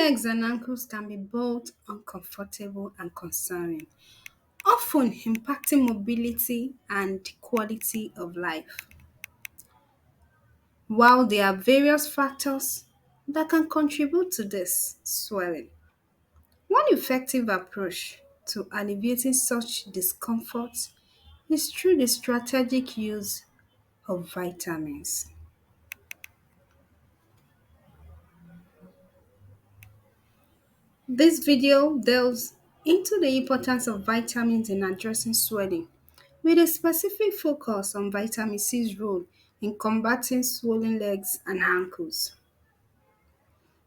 legs and ankles can be both uncomfortable and concerning, often impacting mobility and quality of life. While there are various factors that can contribute to this swelling, one effective approach to alleviating such discomfort is through the strategic use of vitamins. This video delves into the importance of vitamins in addressing swelling, with a specific focus on vitamin C's role in combating swollen legs and ankles.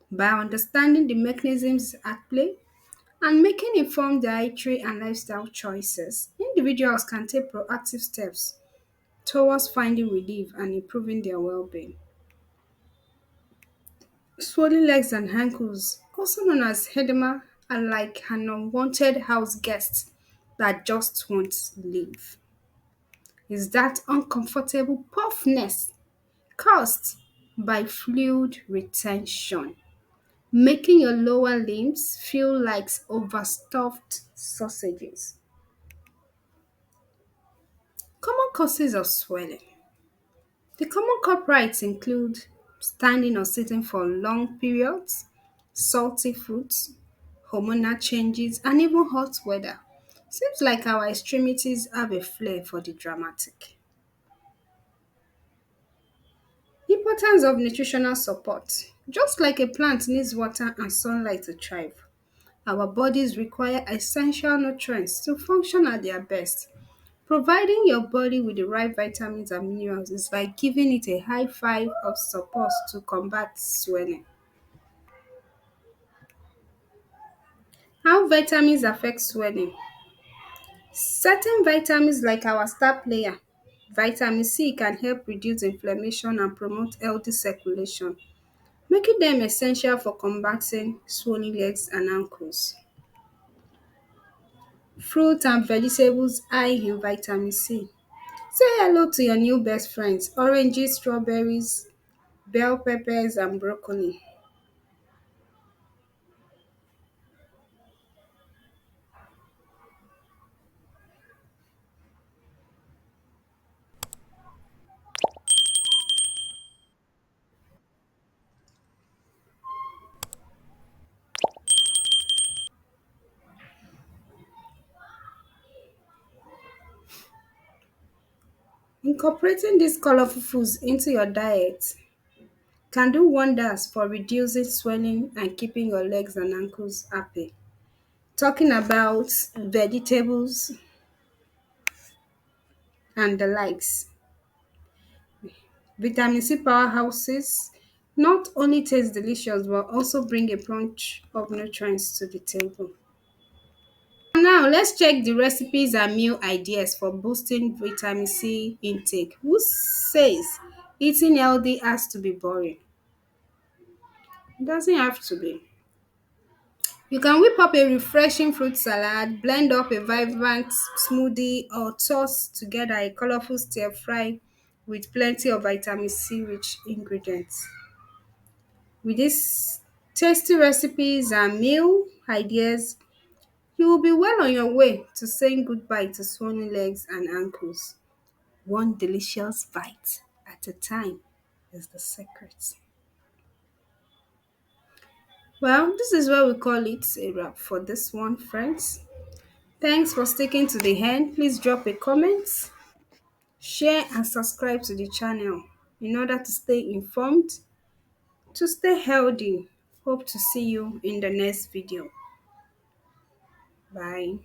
By understanding the mechanisms at play and making informed dietary and lifestyle choices, individuals can take proactive steps towards finding relief and improving their well-being. Swollen legs and ankles, also known as edema, are like an unwanted house guest that just won't leave. Is that uncomfortable puffness caused by fluid retention, making your lower limbs feel like overstuffed sausages. Common causes of swelling. The common culprits include standing or sitting for long periods, salty foods, hormonal changes, and even hot weather. Seems like our extremities have a flair for the dramatic. Importance of nutritional support. Just like a plant needs water and sunlight to thrive, our bodies require essential nutrients to function at their best. Providing your body with the right vitamins and minerals is like giving it a high five of support to combat swelling. How vitamins affect swelling? Certain vitamins like our star player, vitamin C, can help reduce inflammation and promote healthy circulation, making them essential for combating swollen legs and ankles. Fruit and vegetables high in vitamin C. Say hello to your new best friends, oranges, strawberries, bell peppers, and broccoli. Incorporating these colorful foods into your diet can do wonders for reducing swelling and keeping your legs and ankles happy. Talking about vegetables and the likes. Vitamin C powerhouses not only taste delicious but also bring a bunch of nutrients to the table. Now let's check the recipes and meal ideas for boosting vitamin C intake. Who says eating healthy has to be boring? It doesn't have to be. You can whip up a refreshing fruit salad, blend up a vibrant smoothie, or toss together a colorful stir fry with plenty of vitamin C rich ingredients. With these tasty recipes and meal ideas, you will be well on your way to saying goodbye to swollen legs and ankles. One delicious bite at a time is the secret. Well, this is where we call it a wrap for this one, friends. Thanks for sticking to the end. Please drop a comment, share, and subscribe to the channel in order to stay informed, to stay healthy. Hope to see you in the next video. Bye.